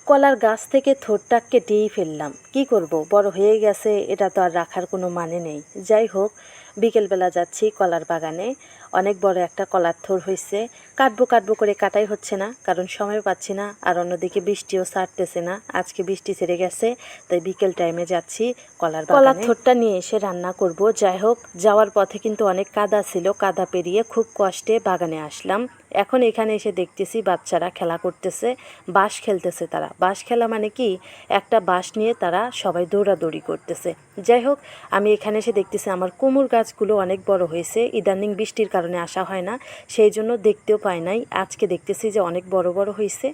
কলার গাছ থেকে থোরটা কেটেই ফেললাম, কি করব, বড় হয়ে গেছে, এটা তো আর রাখার কোনো মানে নেই। যাই হোক, বিকেলবেলা যাচ্ছি কলার বাগানে, অনেক বড় একটা কলার থোর হয়েছে। কাটবো কাটবো করে কাটাই হচ্ছে না, কারণ সময় পাচ্ছি না, আর অন্যদিকে বৃষ্টিও ছাড়তেছে না। আজকে বৃষ্টি ছেড়ে গেছে, তাই বিকেল টাইমে যাচ্ছি কলার থোরটা নিয়ে এসে রান্না করব। যাই হোক, যাওয়ার পথে কিন্তু অনেক কাদা ছিল, কাদা পেরিয়ে খুব কষ্টে বাগানে আসলাম। এখন এখানে এসে দেখতেছি বাচ্চারা খেলা করতেছে, বাঁশ খেলতেছে। তারা বাঁশ খেলা মানে কি, একটা বাঁশ নিয়ে তারা সবাই দৌড়াদৌড়ি করতেছে। যাই হোক, আমি এখানে এসে দেখতেছি আমার কুমড় গাছগুলো অনেক বড় হয়েছে। ইদানিং বৃষ্টির কারণে আসা হয় না, সেই জন্য দেখতেও পাই নাই। আজকে দেখতেছি যে অনেক বড় বড় হয়েছে।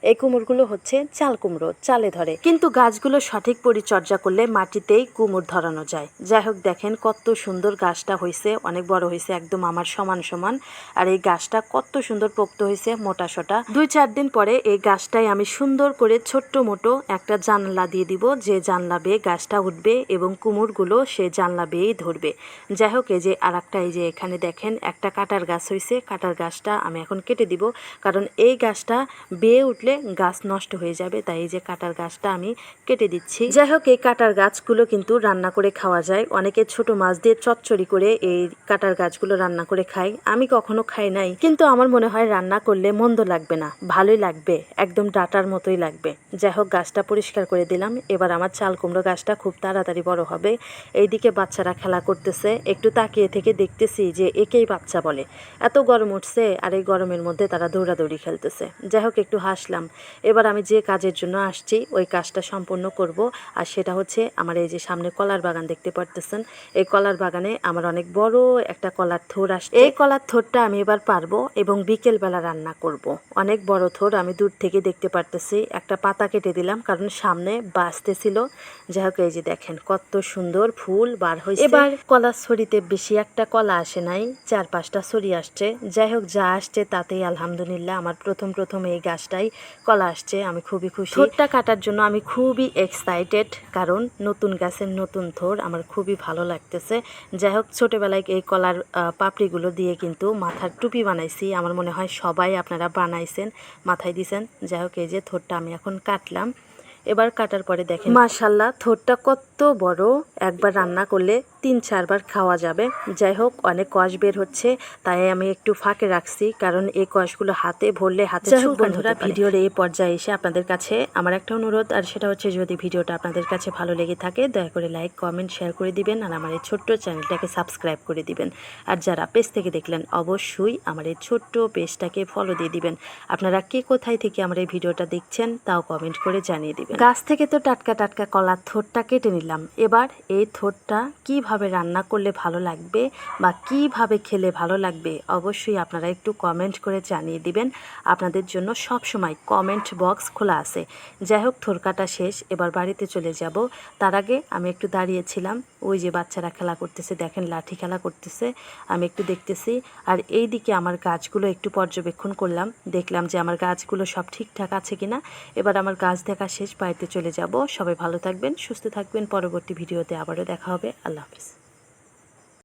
এই কুমড়গুলো হচ্ছে চাল কুমড়ো, চালে ধরে, কিন্তু গাছগুলো সঠিক পরিচর্যা করলে মাটিতেই কুমড় ধরানো যায়। যাই হোক, দেখেন কত সুন্দর গাছটা হয়েছে, অনেক বড় হয়েছে, একদম আমার সমান সমান। আর এই গাছটা কত সুন্দর পোক্ত হয়েছে, মোটা সোটা। 2-4 দিন পরে এই গাছটাই আমি সুন্দর করে ছোট্ট মোটো একটা জানলা দিয়ে দিব, যে জানলা বেয়ে গাছটা উঠবে এবং কুমড়গুলো সে জানলা বেয়েই ধরবে। যাই হোক, এই যে আর একটা, এই যে এখানে দেখেন একটা কাটার গাছ হয়েছে। কাটার গাছটা আমি এখন কেটে দিব, কারণ এই গাছটা বেয়ে উঠলে গাছ নষ্ট হয়ে যাবে, তাই এই যে কাটার গাছটা আমি কেটে দিচ্ছি। যাই হোক, এই কাটার গাছগুলো কিন্তু রান্না করে খাওয়া যায়। অনেকে ছোট মাছ দিয়ে চচ্চড়ি করে এই কাটার গাছগুলো রান্না করে খায়, আমি কখনো খাই নাই, কিন্তু আমার মনে হয় রান্না করলে মন্দ লাগবে না, ভালোই লাগবে, একদম ডাটার মতোই লাগবে। যাই হোক, গাছটা পরিষ্কার করে দিলাম। এবার আমার চাল কুমড়ো গাছটা খুব তাড়াতাড়ি বড় হবে। এইদিকে বাচ্চারা খেলা করতেছে, একটু তাকিয়ে থেকে দেখতেছি যে একেই বাচ্চা বলে। এত গরম উঠছে, আর এই গরমের মধ্যে তারা দৌড়াদৌড়ি খেলতেছে। যাই হোক, একটু হাসলাম। এবার আমি যে কাজের জন্য আসছি ওই কাজটা সম্পূর্ণ করব, আর সেটা হচ্ছে আমার এই যে সামনে কলার বাগান দেখতে পারতেছেন। এই কলার বাগানে আমার অনেক বড় একটা কলার থোর আসছে। এই কলার থোরটা আমি এবার পারবো এবং বিকেলবেলা রান্না করব। অনেক বড় থোর, আমি দূর থেকে দেখতে পারতেছি। একটা পাতা কেটে দিলাম, কারণ সামনে বাঁচতেছিল। যাই হোক, এই যে দেখেন কত সুন্দর ফুল বার হয়েছে। এবার কলার ছড়িতে বেশি একটা কলা আসে নাই, 4-5টা ছড়ি আসছে। যাই হোক, যা আসছে তাতেই আলহামদুলিল্লাহ। আমার প্রথম এই গাছটাই কলা আসছে, আমি খুবই খুশি। থোরটা কাটার জন্য আমি খুবই এক্সাইটেড, কারণ নতুন গাছের নতুন থোর আমার খুবই ভালো লাগতেছে। যাই হোক, ছোটবেলায় এই কলার পাপড়িগুলো দিয়ে কিন্তু মাথার টুপি বানাইছি। আমার মনে হয় সবাই আপনারা বানাইছেন, মাথায় দিছেন। যাই হোক, এই যে থোরটা আমি এখন কাটলাম। এবার কাটার পরে দেখেন মাশাল্লাহ, থোরটা কত বড়, একবার রান্না করলে 3-4 বার খাওয়া যাবে। যাই হোক, অনেক কষ বের হচ্ছে, তাই আমি একটু ফাঁকে রাখছি, কারণ এই কষগুলো হাতে ভরলে হাতে চুলকানি হতে পারে। ভিডিওর এই পর্যায়ে এসে আপনাদের কাছে আমার একটা অনুরোধ, আর সেটা হচ্ছে যদি ভিডিওটা আপনাদের কাছে ভালো লেগে থাকে দয়া করে লাইক কমেন্ট শেয়ার করে দিবেন, আর আমার এই ছোট্ট চ্যানেলটাকে সাবস্ক্রাইব করে দিবেন। আর যারা পেজ থেকে দেখলেন অবশ্যই আমার এই ছোট্ট পেজটাকে ফলো দিয়ে দিবেন। আপনারা কে কোথায় থেকে আমার এই ভিডিওটা দেখছেন তাও কমেন্ট করে জানিয়ে দিবেন। গাছ থেকে তো টাটকা টাটকা কলার থোরটা কেটে নিলাম। এবার এই থোরটা কিভাবে রান্না করলে ভালো লাগবে বা কিভাবে খেলে ভালো লাগবে অবশ্যই আপনারা একটু কমেন্ট করে জানিয়ে দিবেন। আপনাদের জন্য সব সময় কমেন্ট বক্স খোলা আছে। যাই হোক, থোর কাটা শেষ, এবার বাড়িতে চলে যাব। তার আগে আমি একটু দাঁড়িয়েছিলাম, ওই যে বাচ্চারা খেলা করতেছে, দেখেন লাঠি খেলা করতেছে, আমি একটু দেখতেছি। আর এই দিকে আমার গাছগুলো একটু পর্যবেক্ষণ করলাম, দেখলাম যে আমার গাছগুলো সব ঠিকঠাক আছে কিনা। এবার আমার গাছ দেখা শেষ, বাড়িতে চলে যাব। সবাই ভালো থাকবেন, সুস্থ থাকবেন। পরবর্তী ভিডিওতে আবারও দেখা হবে। আল্লাহ হাফেজ।